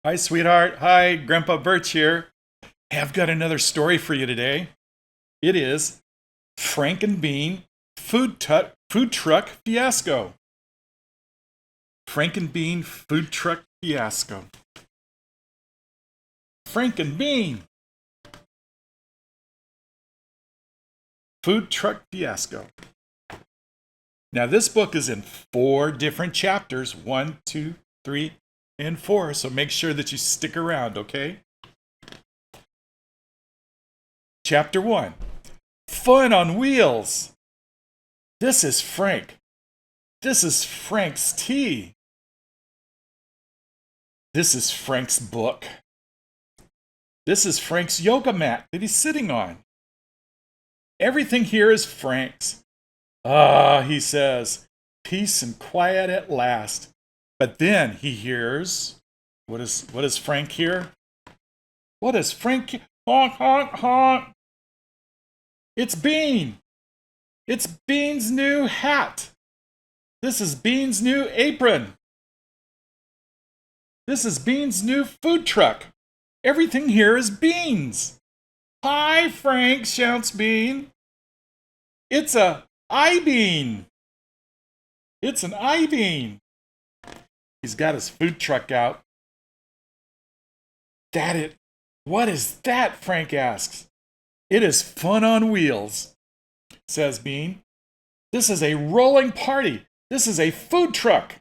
Hi, sweetheart. Hi, Grandpa Birch here. Hey, I've got another story for you today. It is Frank and Bean food truck fiasco. Frank and Bean food truck fiasco. Frank and Bean food truck fiasco. Now, this book is in 4 different chapters 1, 2, 3, and 4. So make sure that you stick around, okay? Chapter 1 Fun on Wheels. This is Frank. This is Frank's tea. This is Frank's book. This is Frank's yoga mat that he's sitting on. Everything here is Frank's. Ah, he says, peace and quiet at last. But then he hears, what does Frank hear? What does Frank hear? Honk, honk, honk. It's Bean. It's Bean's new hat. This is Bean's new apron. This is Bean's new food truck. Everything here is Bean's. Hi, Frank, shouts Bean. It's a I-bean. It's an I-bean. He's got his food truck out. What is that? Frank asks. It is fun on wheels, says Bean. This is a rolling party. This is a food truck.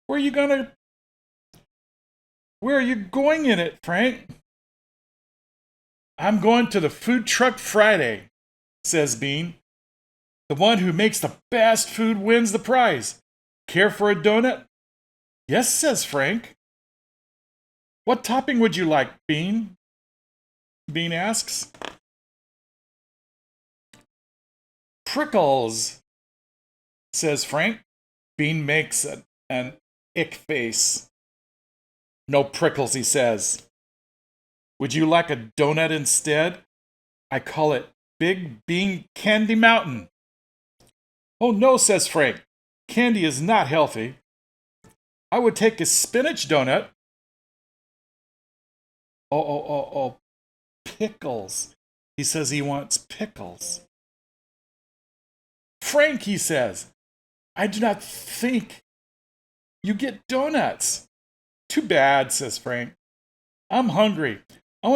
Where are you going in it, Frank? I'm going to the Food Truck Friday, says Bean. The one who makes the best food wins the prize. Care for a donut? Yes, says Frank. What topping would you like, Bean? Bean asks. Prickles, says Frank. Bean makes an ick face. No prickles, he says. Would you like a donut instead? I call it Big Bean Candy Mountain. Oh no, says Frank. Candy is not healthy. I would take a spinach donut. Oh, pickles. He says he wants pickles. Frank, he says, I do not think you get donuts. Too bad, says Frank. I'm hungry. I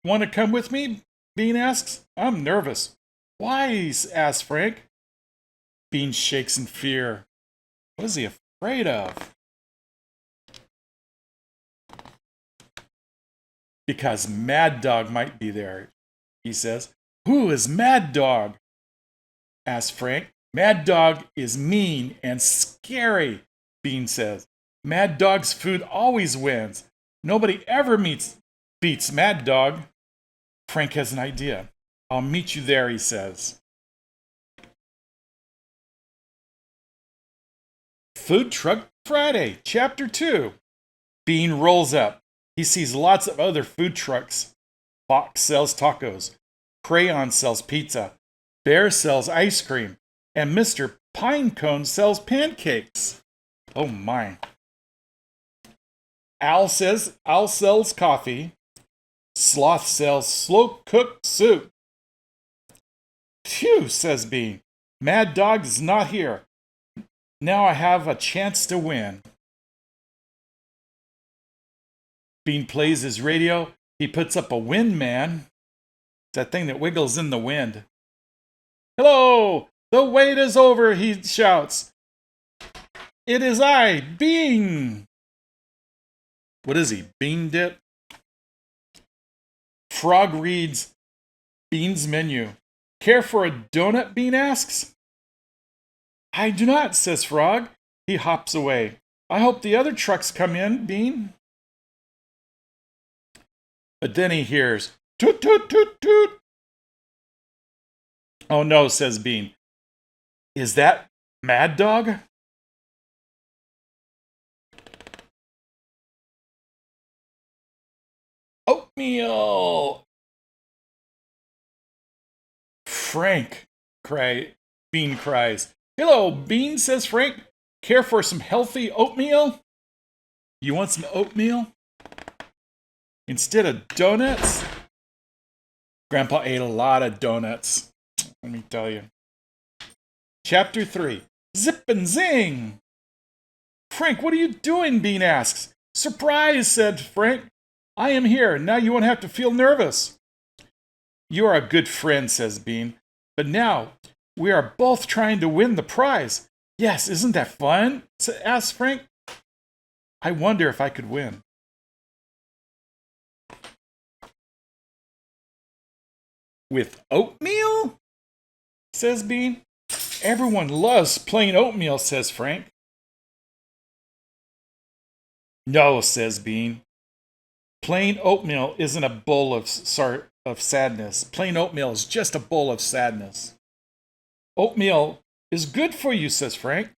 want to come with me? Bean asks. I'm nervous. Why? Asks Frank. Bean shakes in fear. What is he afraid of? Because Mad Dog might be there, he says. Who is Mad Dog? Asks Frank. Mad Dog is mean and scary, Bean says. Mad Dog's food always wins. Nobody ever beats Mad Dog. Frank has an idea. I'll meet you there, he says. Food Truck Friday, Chapter 2. Bean rolls up. He sees lots of other food trucks. Fox sells tacos. Crayon sells pizza. Bear sells ice cream. And Mr. Pinecone sells pancakes. Oh my. Owl sells coffee. Sloth sells slow-cooked soup. Phew, says Bean. Mad Dog is not here. Now I have a chance to win. Bean plays his radio. He puts up a wind man. It's that thing that wiggles in the wind. Hello! The wait is over, he shouts. It is I, Bean. What is he, Bean Dip? Frog reads Bean's menu. Care for a donut? Bean asks. I do not, says Frog. He hops away. I hope the other trucks come in, Bean. But then he hears, toot, toot, toot, toot. Oh no, says Bean. Is that Mad Dog? Oatmeal! Frank, Bean cries. Hello, Bean, says Frank. Care for some healthy oatmeal? You want some oatmeal? Instead of donuts? Grandpa ate a lot of donuts, let me tell you. Chapter 3. Zip and zing! Frank, what are you doing? Bean asks. Surprise, said Frank. I am here. Now you won't have to feel nervous. You are a good friend, says Bean. But now we are both trying to win the prize. Yes, isn't that fun? Asks Frank. I wonder if I could win. With oatmeal? Says Bean. Everyone loves plain oatmeal, says Frank. No, says Bean. Plain oatmeal isn't a bowl of sadness. Plain oatmeal is just a bowl of sadness. Oatmeal is good for you, says Frank.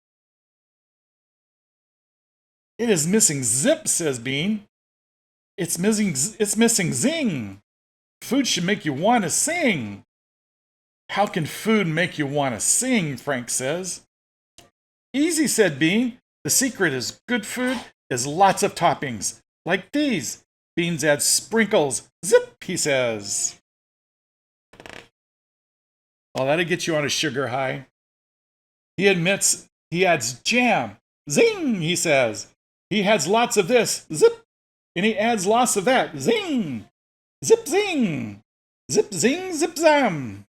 It is missing zip, says Bean. It's missing zing. Food should make you want to sing. How can food make you want to sing? Frank says. Easy, said Bean. The secret is good food is lots of toppings, like these. Beans add sprinkles. Zip, he says. Oh, that'll get you on a sugar high. He admits he adds jam. Zing, he says. He adds lots of this. Zip. And he adds lots of that. Zing. Zip, zing. Zip, zing, zip, zam.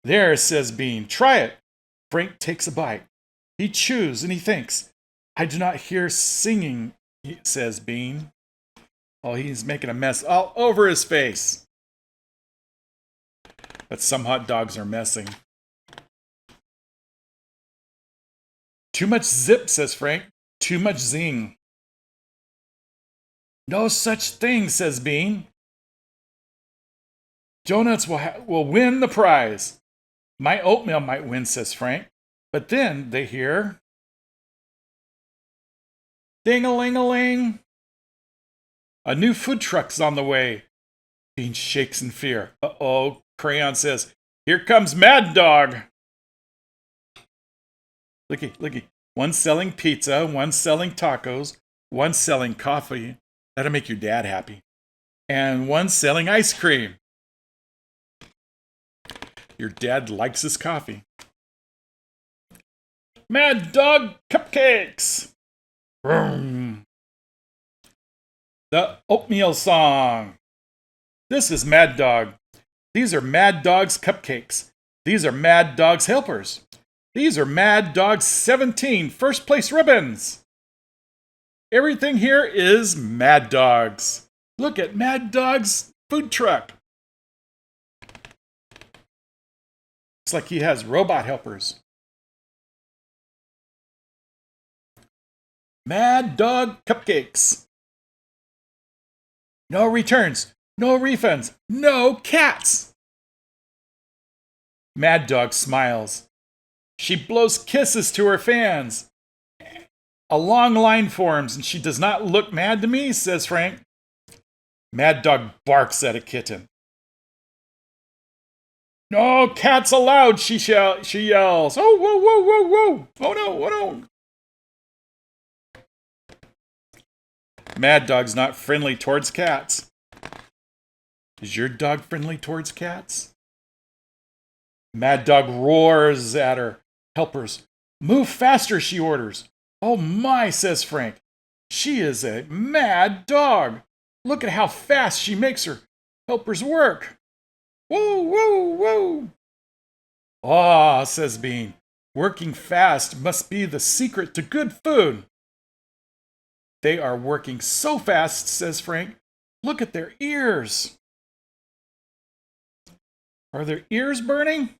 There, says Bean. Try it. Frank takes a bite. He chews and he thinks. I do not hear singing, says Bean. Oh, he's making a mess all over his face. But some hot dogs are messing. Too much zip, says Frank. Too much zing. No such thing, says Bean. Donuts will win the prize. My oatmeal might win, says Frank. But then they hear... Ding-a-ling-a-ling. A new food truck's on the way. Bean shakes in fear. Uh-oh, Crayon says, here comes Mad Dog. Looky. One selling pizza, one selling tacos, one selling coffee. That'll make your dad happy. And one selling ice cream. Your dad likes his coffee. Mad Dog Cupcakes. Vroom. The Oatmeal Song. This is Mad Dog. These are Mad Dog's cupcakes. These are Mad Dog's helpers. These are Mad Dog's 17 first place ribbons. Everything here is Mad Dog's. Look at Mad Dog's food truck. Looks like he has robot helpers. Mad Dog Cupcakes. No returns, no refunds, no cats. Mad Dog smiles. She blows kisses to her fans. A long line forms and she does not look mad to me, says Frank. Mad Dog barks at a kitten. No cats allowed, she yells. Oh, whoa. Oh no. Mad Dog's not friendly towards cats. Is your dog friendly towards cats? Mad Dog roars at her helpers. Move faster, she orders. Oh my, says Frank. She is a mad dog. Look at how fast she makes her helpers work. Whoa. Ah, says Bean. Working fast must be the secret to good food. They are working so fast, says Frank. Look at their ears. Are their ears burning?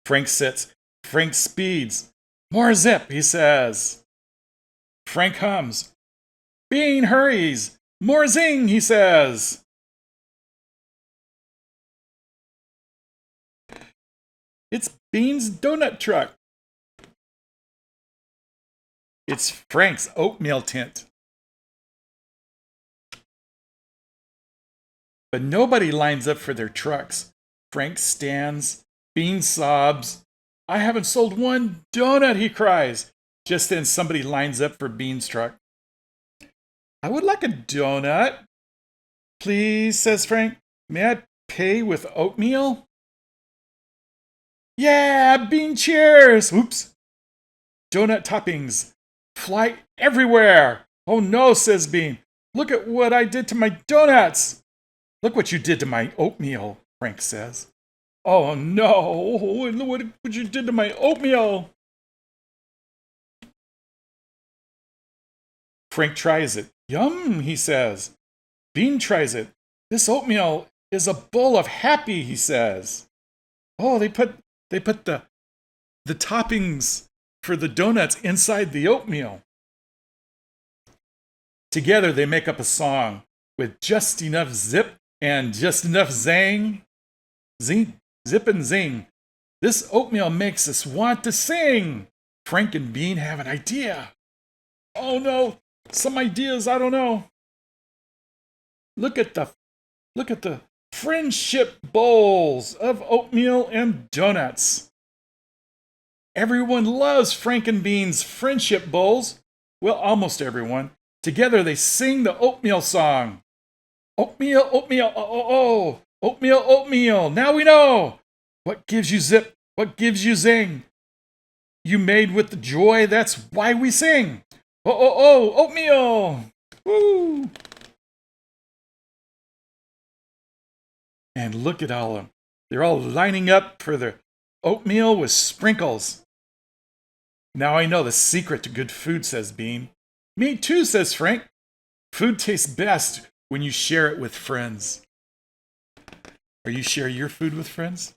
Frank sits. Frank speeds. More zip, he says. Frank hums. Bean hurries. More zing, he says. It's Bean's donut truck. It's Frank's oatmeal tent. But nobody lines up for their trucks. Frank stands. Bean sobs. I haven't sold one donut, he cries. Just then somebody lines up for Bean's truck. I would like a donut. Please, says Frank. May I pay with oatmeal? Yeah, Bean cheers. Oops. Donut toppings fly everywhere. Oh no, says Bean. Look at what I did to my donuts. Look what you did to my oatmeal, Frank says. Oh no, look what you did to my oatmeal. Frank tries it. Yum, he says. Bean tries it. This oatmeal is a bowl of happy, he says. Oh, they put the toppings for the donuts inside the oatmeal. Together they make up a song with just enough zip and just enough zang. Zing, zip and zing. This oatmeal makes us want to sing. Frank and Bean have an idea. Oh no, some ideas, I don't know. Look at the friendship bowls of oatmeal and donuts. Everyone loves Frank and Bean's friendship bowls. Well, almost everyone. Together they sing the oatmeal song. Oatmeal, oatmeal, oh, oh, oh. Oatmeal, oatmeal, now we know. What gives you zip? What gives you zing? You made with the joy, that's why we sing. Oh, oh, oh, oatmeal. Woo. And look at all of them. They're all lining up for their oatmeal with sprinkles. Now I know the secret to good food, says Bean. Me too, says Frank. Food tastes best when you share it with friends. Are you sharing your food with friends?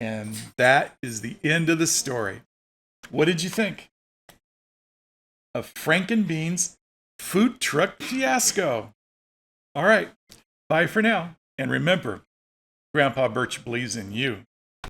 And that is the end of the story. What did you think of Frank and Bean's food truck fiasco? All right, bye for now. And remember, Grandpa Birch believes in you.